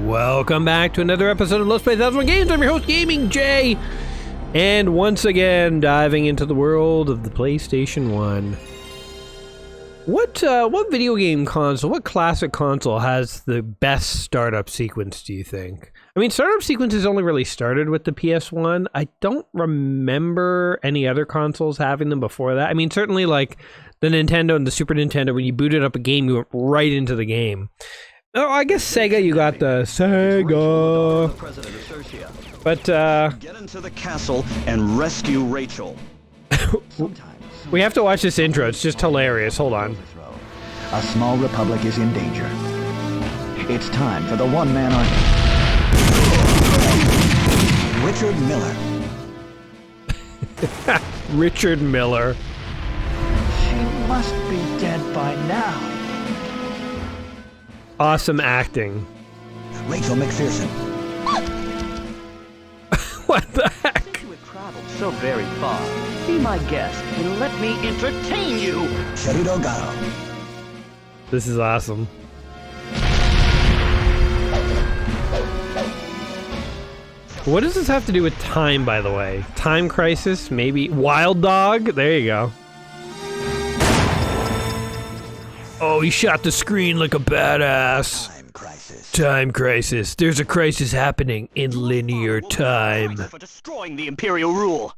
Welcome back to another episode of Let's Play 1001 Games. I'm your host, Gaming Jay, and once again diving into the world of the PlayStation 1. What video game console, what classic console has the best startup sequence, do you think? I mean, startup sequences only really started with the PS1. I don't remember any other consoles having them before that. I mean, certainly like the Nintendo and the Super Nintendo, when you booted up a game, you went right into the game. Oh, I guess Sega, you got the Sega. But, get into the castle and rescue Rachel. We have to watch this intro. It's just hilarious. Hold on. A small republic is in danger. It's time for the one-man army. Richard Miller. Richard Miller. She must be dead by now. Awesome acting. Rachel McPherson. What the heck? You have traveled so very far. Be my guest and let me entertain you. Sherry Delgado. This is awesome. What does this have to do with time, by the way? Time Crisis? Maybe? Wild Dog? There you go. Oh, he shot the screen like a badass. Time Crisis. Time Crisis. There's a crisis happening in linear time. For destroying the Imperial rule.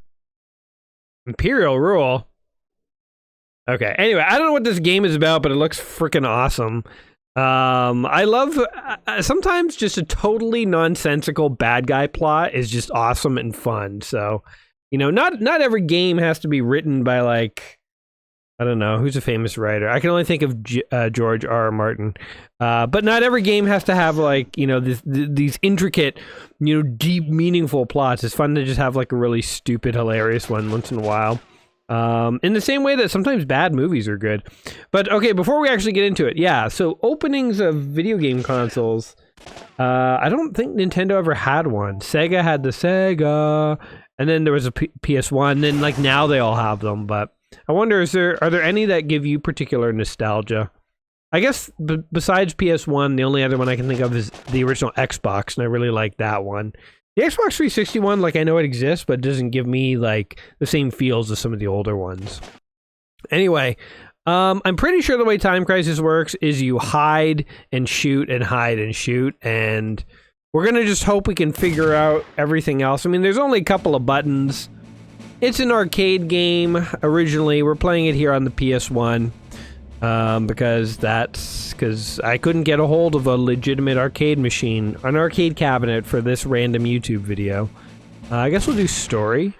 Imperial rule? Okay, anyway, I don't know what this game is about, but it looks freaking awesome. I love, sometimes just a totally nonsensical bad guy plot is just awesome and fun. So, you know, not every game has to be written by, like, I don't know, who's a famous writer? I can only think of George R.R. Martin. But not every game has to have, like, you know, these intricate, you know, deep, meaningful plots. It's fun to just have, like, a really stupid, hilarious one once in a while. In the same way that sometimes bad movies are good. But, okay, before we actually get into it, yeah, so openings of video game consoles, I don't think Nintendo ever had one. Sega had the Sega, and then there was a PS1, and then, like, now they all have them, but I wonder, are there any that give you particular nostalgia? I guess besides PS1, the only other one I can think of is the original Xbox, and I really like that one. The Xbox 360 one, like, I know it exists, but it doesn't give me, like, the same feels as some of the older ones. Anyway, I'm pretty sure the way Time Crisis works is you hide and shoot and hide and shoot, and we're gonna just hope we can figure out everything else. I mean, there's only a couple of buttons. It's an arcade game, originally. We're playing it here on the PS1, because I couldn't get a hold of a legitimate arcade machine, an arcade cabinet for this random YouTube video. I guess we'll do story.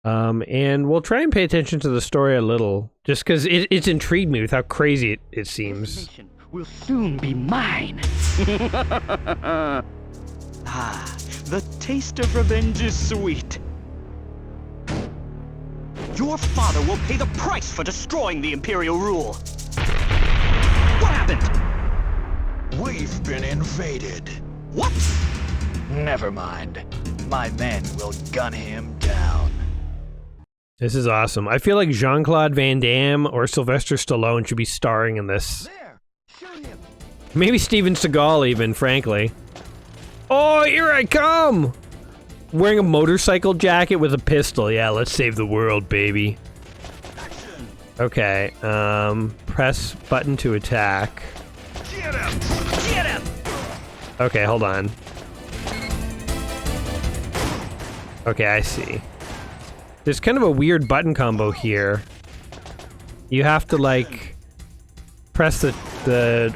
And we'll try and pay attention to the story a little, just because it's intrigued me with how crazy it seems. Will soon be mine. The taste of revenge is sweet. Your father will pay the price for destroying the Imperial rule. What happened? We've been invaded. What? Never mind. My men will gun him down. This is awesome. I feel like Jean-Claude Van Damme or Sylvester Stallone should be starring in this. There! Shoot him! Maybe Steven Seagal even, frankly. Oh, here I come! Wearing a motorcycle jacket with a pistol. Yeah, let's save the world, baby. Okay, press button to attack. Get him! Get him! Okay, hold on. Okay, I see. There's kind of a weird button combo here. You have to, like, press the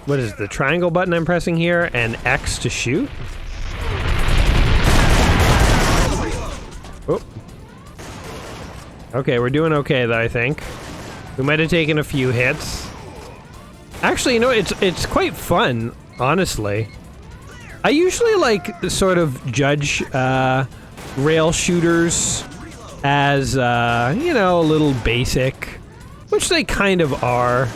what is it, the triangle button I'm pressing here, and X to shoot? Oh. Okay, we're doing okay though, I think. We might have taken a few hits. Actually, you know, it's quite fun, honestly. I usually like sort of judge rail shooters as you know, a little basic, which they kind of are.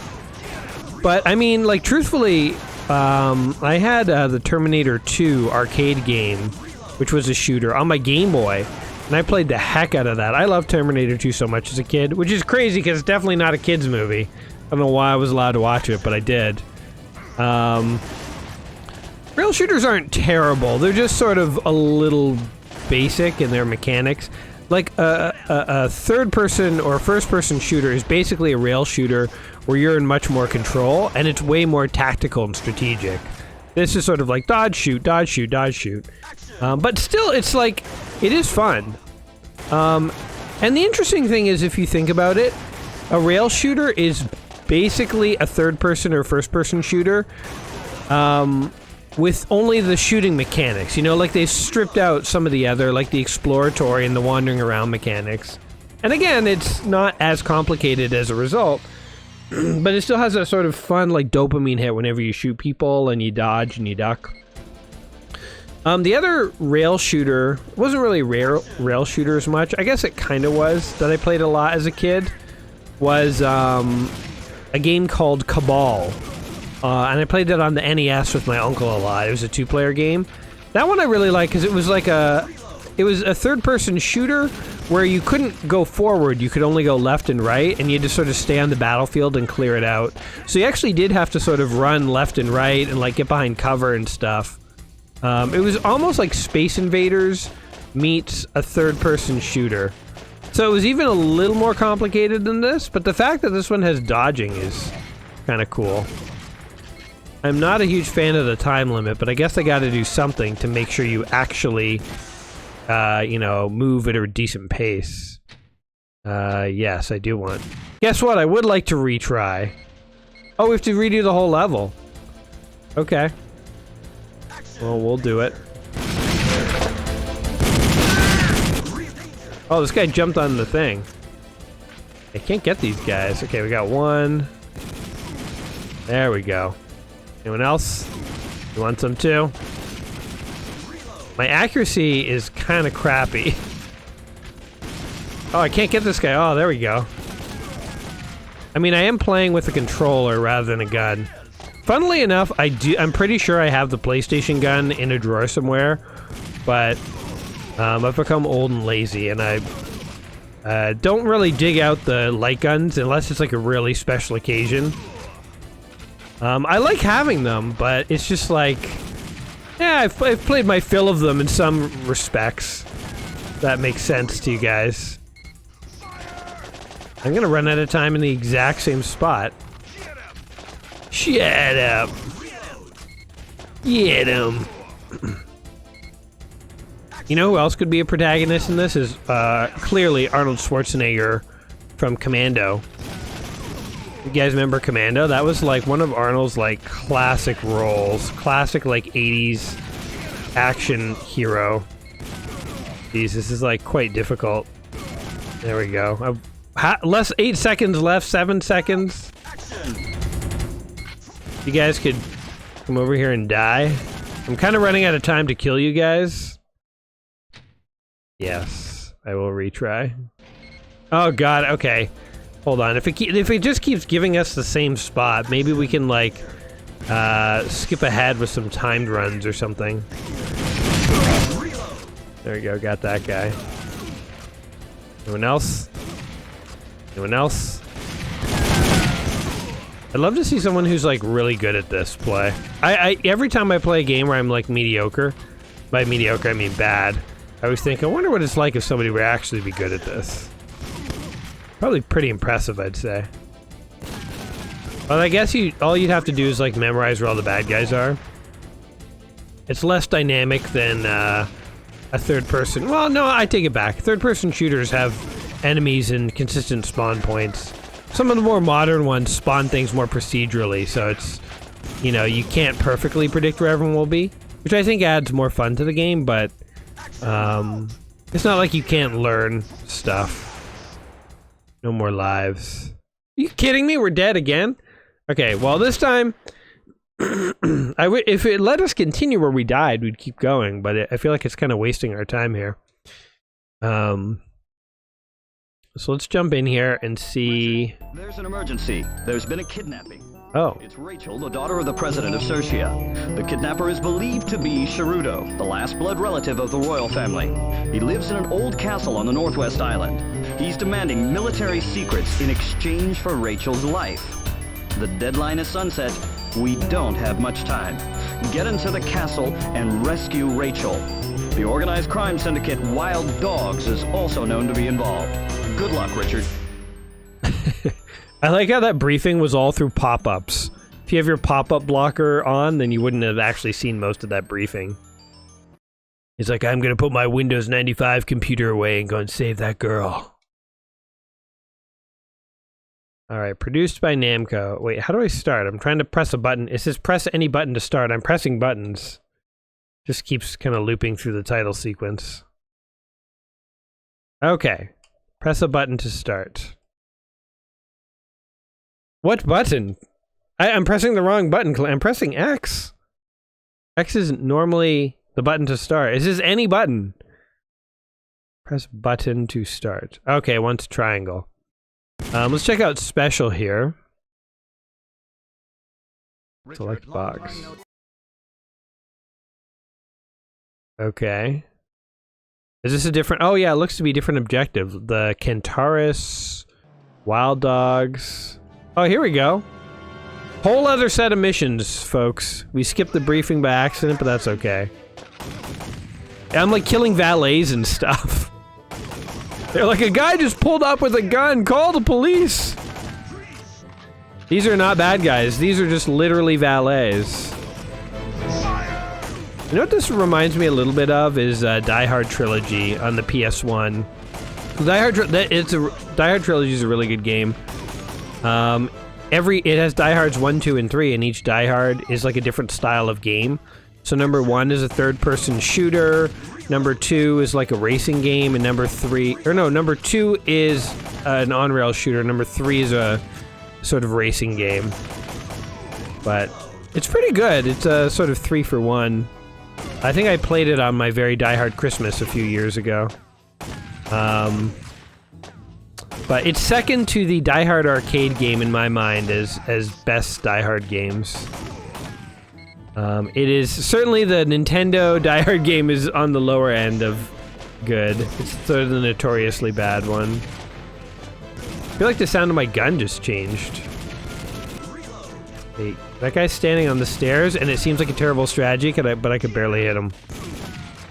But I mean, like, truthfully, I had the Terminator 2 arcade game, which was a shooter on my Game Boy. And I played the heck out of that. I loved Terminator 2 so much as a kid, which is crazy because it's definitely not a kid's movie. I don't know why I was allowed to watch it, but I did. Rail shooters aren't terrible. They're just sort of a little basic in their mechanics. Like a third-person or first-person shooter is basically a rail shooter where you're in much more control, and it's way more tactical and strategic. This is sort of like dodge, shoot, dodge, shoot, dodge, shoot. But still, it's like, it is fun. And the interesting thing is, if you think about it, a rail shooter is basically a third-person or first-person shooter with only the shooting mechanics. You know, like they've stripped out some of the other, like the exploratory and the wandering around mechanics. And again, it's not as complicated as a result, but it still has a sort of fun, like, dopamine hit whenever you shoot people and you dodge and you duck. The other rail shooter wasn't really rail shooter as much. I guess it kind of was, that I played a lot as a kid, was a game called Cabal. And I played that on the NES with my uncle a lot. It was a two-player game. That one I really liked because it was like it was a third-person shooter where you couldn't go forward, you could only go left and right, and you had to sort of stay on the battlefield and clear it out. So you actually did have to sort of run left and right and like get behind cover and stuff. It was almost like Space Invaders meets a third-person shooter. So it was even a little more complicated than this, but the fact that this one has dodging is kind of cool. I'm not a huge fan of the time limit, but I guess I gotta do something to make sure you actually, you know, move at a decent pace. Yes, I do want. Guess what? I would like to retry. Oh, we have to redo the whole level. Okay. Well, we'll do it. Oh, this guy jumped on the thing. I can't get these guys. Okay, we got one. There we go. Anyone else? You want some too? My accuracy is kind of crappy. Oh, I can't get this guy. Oh, there we go. I mean, I am playing with a controller rather than a gun. Funnily enough, I'm pretty sure I have the PlayStation gun in a drawer somewhere, but I've become old and lazy, and I don't really dig out the light guns unless it's like a really special occasion. I like having them, but it's just like, yeah, I've played my fill of them in some respects. That makes sense to you guys. I'm gonna run out of time in the exact same spot. Shut up. Get him. You know who else could be a protagonist in this? Is clearly Arnold Schwarzenegger from Commando. You guys remember Commando? That was like one of Arnold's like classic roles. Classic like 80s action hero. Jeez, this is like quite difficult. There we go. 8 seconds left, 7 seconds. You guys could come over here and die. I'm kind of running out of time to kill you guys. Yes, I will retry. Oh god, okay. Hold on, if it just keeps giving us the same spot, maybe we can like skip ahead with some timed runs or something. There we go, got that guy. Anyone else? Anyone else? I'd love to see someone who's like really good at this play. Every time I play a game where I'm like mediocre, by mediocre I mean bad, I always think, I wonder what it's like if somebody would actually be good at this. Probably pretty impressive, I'd say. Well, I guess all you'd have to do is like memorize where all the bad guys are. It's less dynamic than a third person. Well, no, I take it back. Third person shooters have enemies and consistent spawn points. Some of the more modern ones spawn things more procedurally, so it's, you know, you can't perfectly predict where everyone will be, which I think adds more fun to the game, but it's not like you can't learn stuff. No more lives. Are you kidding me? We're dead again? Okay, well this time, if it let us continue where we died, we'd keep going, but I feel like it's kind of wasting our time here. So let's jump in here and see. There's an emergency. There's been a kidnapping. Oh. It's Rachel, the daughter of the president of Sertia. The kidnapper is believed to be Sharudo, the last blood relative of the royal family. He lives in an old castle on the Northwest Island. He's demanding military secrets in exchange for Rachel's life. The deadline is sunset. We don't have much time. Get into the castle and rescue Rachel. The organized crime syndicate Wild Dogs is also known to be involved. Good luck, Richard. I like how that briefing was all through pop-ups. If you have your pop-up blocker on, then you wouldn't have actually seen most of that briefing. He's like, I'm gonna put my Windows 95 computer away and go and save that girl. Alright, produced by Namco. Wait, how do I start? I'm trying to press a button. It says press any button to start. I'm pressing buttons. Just keeps kind of looping through the title sequence. Okay. Press a button to start. What button? I'm pressing the wrong button. I'm pressing X. X isn't normally the button to start. It says any button. Press button to start. Okay, one's triangle. Let's check out special here. Select box. Okay. Is this a different... Oh yeah, it looks to be a different objective. The Kentaurus, Wild Dogs... Oh, here we go. Whole other set of missions, folks. We skipped the briefing by accident, but that's okay. I'm like killing valets and stuff. They're like, a guy just pulled up with a gun, call the police! These are not bad guys, these are just literally valets. You know what this reminds me a little bit of is Die Hard Trilogy on the PS1. Die Hard Trilogy is a really good game. It has Die Hards 1, 2, and 3, and each Die Hard is like a different style of game. So number 1 is a third-person shooter, number 2 is like a racing game, and number 2 is an on-rail shooter, number 3 is a sort of racing game. But it's pretty good. It's a sort of 3 for 1. I think I played it on my very Die Hard Christmas a few years ago. But it's second to the Die Hard arcade game in my mind as best Die Hard games. It is certainly the Nintendo Die Hard game is on the lower end of good. It's sort of the notoriously bad one. I feel like the sound of my gun just changed. Hey, that guy's standing on the stairs, and it seems like a terrible strategy, but I could barely hit him.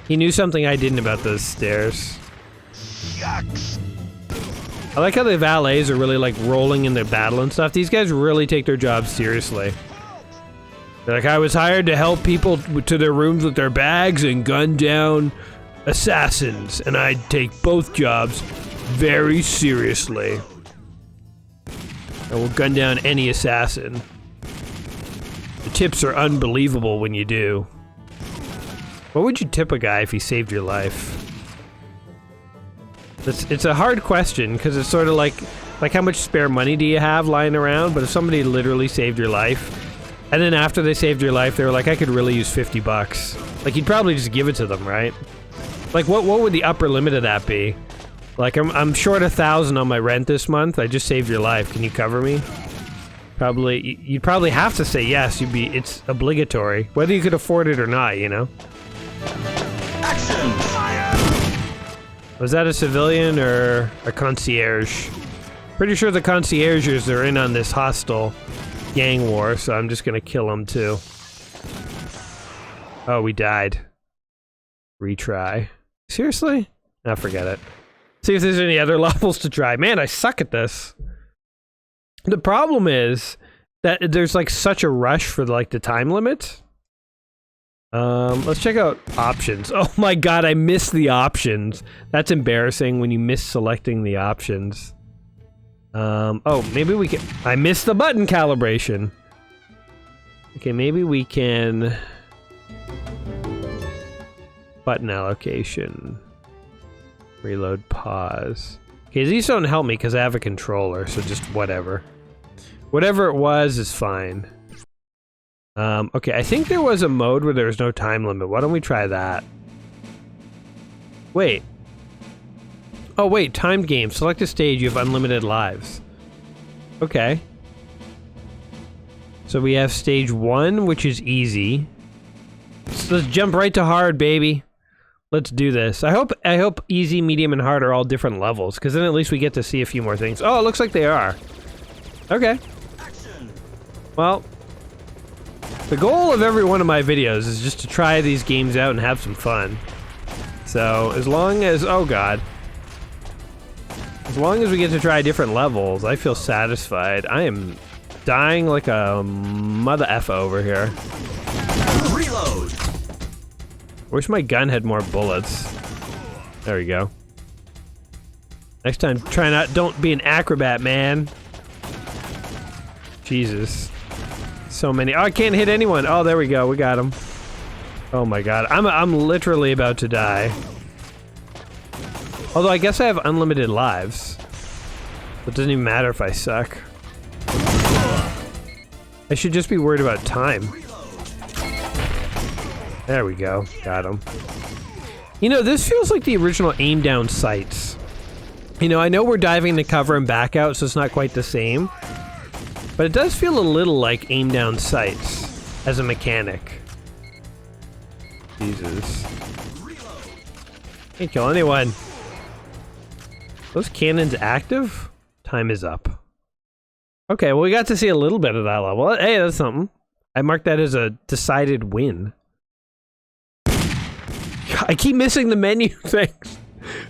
He knew something I didn't about those stairs. Yucks. I like how the valets are really like rolling in their battle and stuff. These guys really take their job seriously. They're like, I was hired to help people to their rooms with their bags and gun down assassins, and I'd take both jobs very seriously. I will gun down any assassin. The tips are unbelievable when you do. What would you tip a guy if he saved your life? It's a hard question, because it's sort of like how much spare money do you have lying around, but if somebody literally saved your life, and then after they saved your life, they were like, I could really use 50 bucks. Like, you'd probably just give it to them, right? Like, what would the upper limit of that be? Like, I'm short 1,000 on my rent this month, I just saved your life, can you cover me? Probably, you'd probably have to say yes, it's obligatory, whether you could afford it or not, you know? Action! Fire! Was that a civilian or a concierge? Pretty sure the concierges are in on this hostile gang war, so I'm just gonna kill them too. Oh, we died. Retry. Seriously? Nah, forget it. See if there's any other levels to try. Man, I suck at this. The problem is that there's like such a rush for like the time limit. Let's check out options. Oh my god, I missed the options. That's embarrassing when you miss selecting the options. Oh, maybe we can... I missed the button calibration. Okay, maybe we can... Button allocation. Reload, pause. Okay, these don't help me because I have a controller, so just whatever. Whatever it was is fine. Okay, I think there was a mode where there was no time limit. Why don't we try that? Wait. Oh wait, timed game. Select a stage, you have unlimited lives. Okay. So we have stage 1, which is easy. So let's jump right to hard, baby. Let's do this. I hope easy, medium, and hard are all different levels, because then at least we get to see a few more things. Oh, it looks like they are. Okay. Well, the goal of every one of my videos is just to try these games out and have some fun. So, as long as... oh god. As long as we get to try different levels, I feel satisfied. I am dying like a mother effer over here. Reload. Wish my gun had more bullets. There we go. Next time, try not... don't be an acrobat, man. Jesus. So many... oh, I can't hit anyone! Oh, there we go, we got him. Oh my god, I'm literally about to die. Although I guess I have unlimited lives. It doesn't even matter if I suck. I should just be worried about time. There we go, got him. You know, this feels like the original aim down sights. You know, I know we're diving into cover and back out, so it's not quite the same. But it does feel a little like aim down sights as a mechanic. Jesus. Can't kill anyone. Those cannons active? Time is up. Okay, well we got to see a little bit of that level. Hey, that's something. I marked that as a decided win. I keep missing the menu things.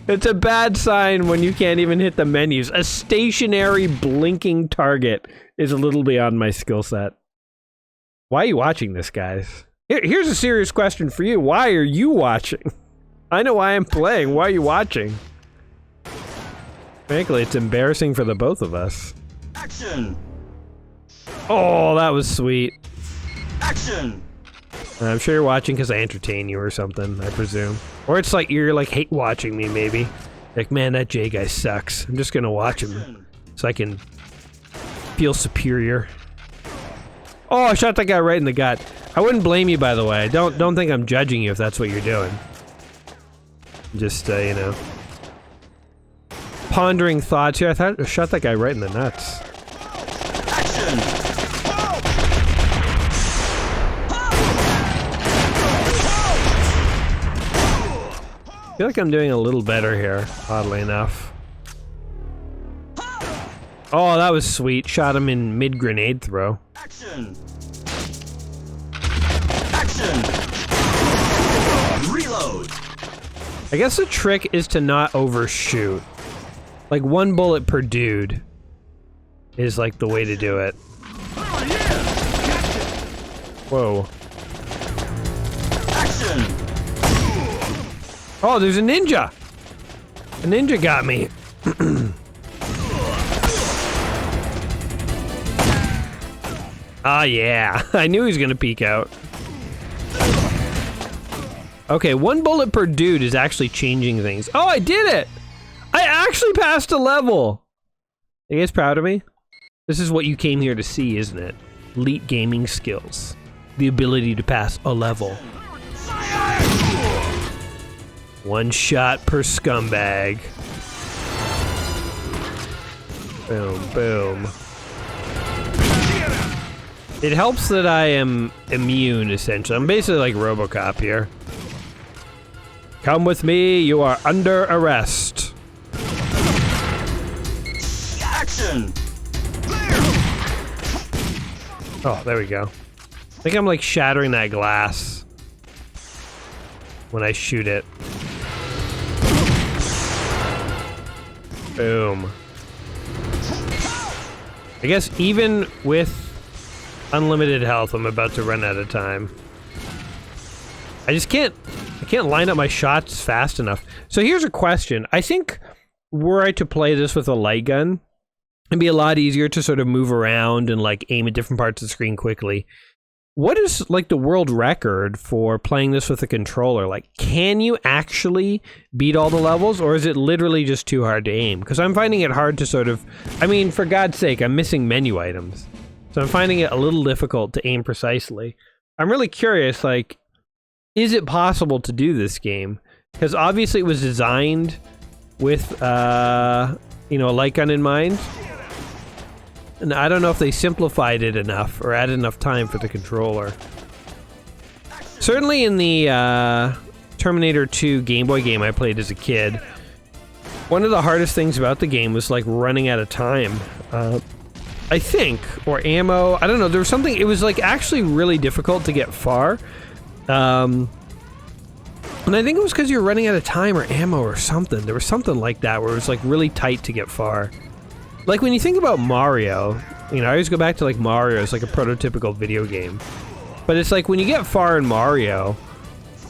It's a bad sign when you can't even hit the menus. A stationary blinking target is a little beyond my skill set. Why are you watching this, guys? Here's a serious question for you. Why are you watching? I know why I'm playing. Why are you watching? Frankly, it's embarrassing for the both of us. Action. Oh, that was sweet. Action. I'm sure you're watching because I entertain you or something, I presume. Or it's like you're like hate watching me, maybe. Like, man, that J guy sucks. I'm just gonna watch him so I can feel superior. Oh, I shot that guy right in the gut. I wouldn't blame you, by the way. Don't think I'm judging you if that's what you're doing. Just, you know. Pondering thoughts here. I thought I shot that guy right in the nuts. Action. I feel like I'm doing a little better here, oddly enough. Oh, that was sweet. Shot him in mid-grenade throw. Action. Action. Reload. I guess the trick is to not overshoot. Like, one bullet per dude is like the way to do it. Whoa. Action. Oh, there's a ninja! A ninja got me. Ah, yeah. I knew he was gonna peek out. Okay, one bullet per dude is actually changing things. Oh, I did it! I actually passed a level! Are you guys proud of me? This is what you came here to see, isn't it? Elite gaming skills. The ability to pass a level. One shot per scumbag. Boom, boom. It helps that I am immune, essentially. I'm basically like RoboCop here. Come with me, you are under arrest. Action. Oh, there we go. I think I'm like shattering that glass when I shoot it. Boom. I guess even with unlimited health, I'm about to run out of time. I can't line up my shots fast enough. So here's a question. I think were I to play this with a light gun, it'd be a lot easier to sort of move around and like aim at different parts of the screen quickly. What is like the world record for playing this with a controller? Like, can you actually beat all the levels, or is it literally just too hard to aim? Because I'm finding it hard to sort of, I mean, for God's sake, I'm missing menu items. So I'm finding it a little difficult to aim precisely. I'm really curious, like, is it possible to do this game? Because obviously it was designed with, you know, a light gun in mind. and I don't know if they simplified it enough or added enough time for the controller. Certainly in the Terminator 2 Game Boy game I played as a kid, one of the hardest things about the game was like running out of time. I think, or ammo, I don't know, there was something, it was like actually really difficult to get far. And I think it was because you were running out of time or ammo or something. There was something like that where it was like really tight to get far. Like when you think about Mario, you know, I always go back to like Mario as like a prototypical video game. But it's like when you get far in Mario,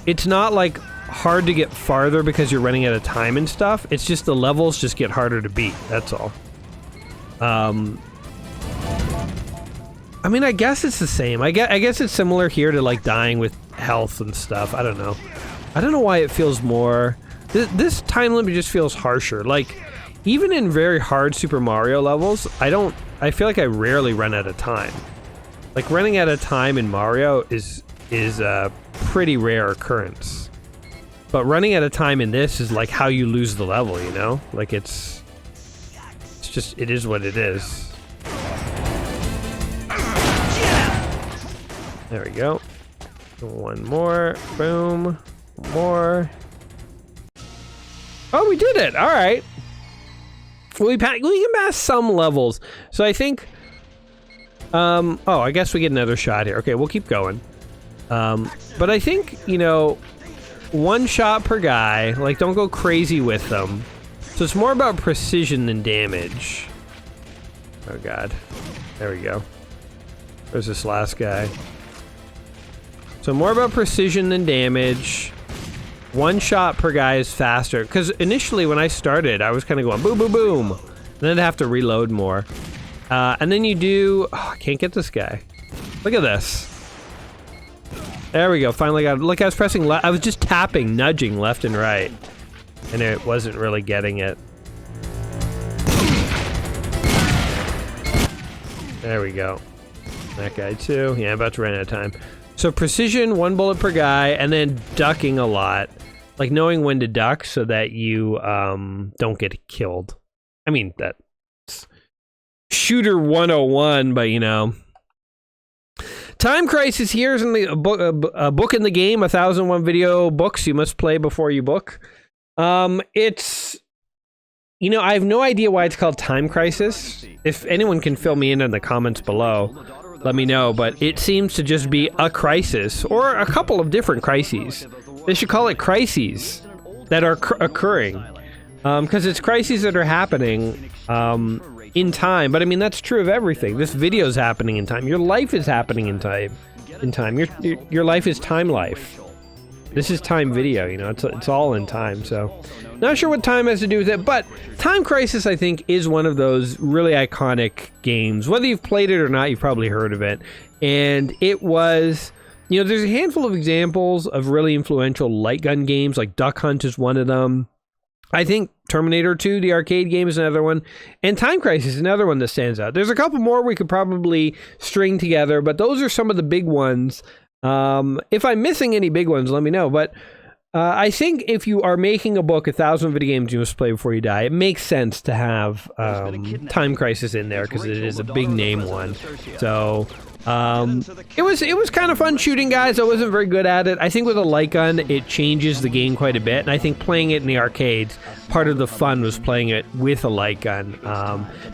it's not like hard to get farther because you're running out of time and stuff. It's just the levels just get harder to beat, that's all. I mean, I guess it's the same. I guess it's similar here to like dying with health and stuff. I don't know. I don't know why it feels more... This time limit just feels harsher. Like, even in very hard Super Mario levels, I feel like I rarely run out of time. Like, running out of time in Mario is a pretty rare occurrence. But running out of time in this is like how you lose the level, you know? Like, it's just, it is what it is. There we go. One more. Boom. More. Oh, we did it! Alright. We can pass some levels. So I think... oh, I guess we get another shot here. Okay, we'll keep going. But I think, you know, one shot per guy. Like, don't go crazy with them. So it's more about precision than damage. Oh, God. There we go. There's this last guy. So more about precision than damage. One shot per guy is faster. Because initially when I started, I was kind of going boom, boom, boom. And then I'd have to reload more. And then you do... Oh, I can't get this guy. Look at this. There we go. Finally got it. Look, I was pressing... I was just tapping, nudging left and right. And it wasn't really getting it. There we go. That guy too. Yeah, I'm about to run out of time. So precision, one bullet per guy, and then ducking a lot. Like knowing when to duck so that you don't get killed. I mean, that's shooter 101, but you know. Time Crisis here is in the book in the game, 1001 video books you must play before you book. It's, you know, I have no idea why it's called Time Crisis. If anyone can fill me in the comments below, let me know, but it seems to just be a crisis, or a couple of different crises. They should call it crises that are occurring, because it's crises that are happening in time. But I mean, that's true of everything. This video is happening in time. Your life is happening in time. Your life is time life. This is time video, you know, it's all in time, so... Not sure what time has to do with it, but Time Crisis, I think, is one of those really iconic games. Whether you've played it or not, you've probably heard of it. And it was... You know, there's a handful of examples of really influential light gun games, like Duck Hunt is one of them. I think Terminator 2, the arcade game, is another one. And Time Crisis is another one that stands out. There's a couple more we could probably string together, but those are some of the big ones. If I'm missing any big ones, let me know. But I think if you are making a book, 1000 video games you must play before you die, it makes sense to have Time Crisis in there because it is a big name one. So it was kind of fun shooting guys. I wasn't very good at it. I think with a light gun, it changes the game quite a bit. And I think playing it in the arcades, part of the fun was playing it with a light gun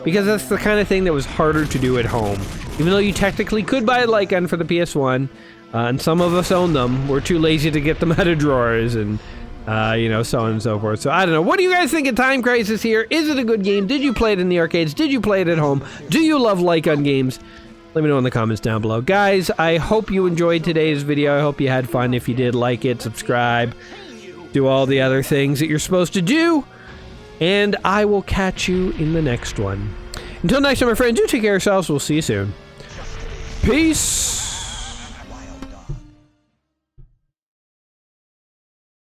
because that's the kind of thing that was harder to do at home. Even though you technically could buy a light gun for the PS1. And some of us own them. We're too lazy to get them out of drawers and, you know, so on and so forth. So, I don't know. What do you guys think of Time Crisis here? Is it a good game? Did you play it in the arcades? Did you play it at home? Do you love light gun games? Let me know in the comments down below. Guys, I hope you enjoyed today's video. I hope you had fun. If you did, like it, subscribe, do all the other things that you're supposed to do. And I will catch you in the next one. Until next time, my friends, do take care of yourselves. We'll see you soon. Peace!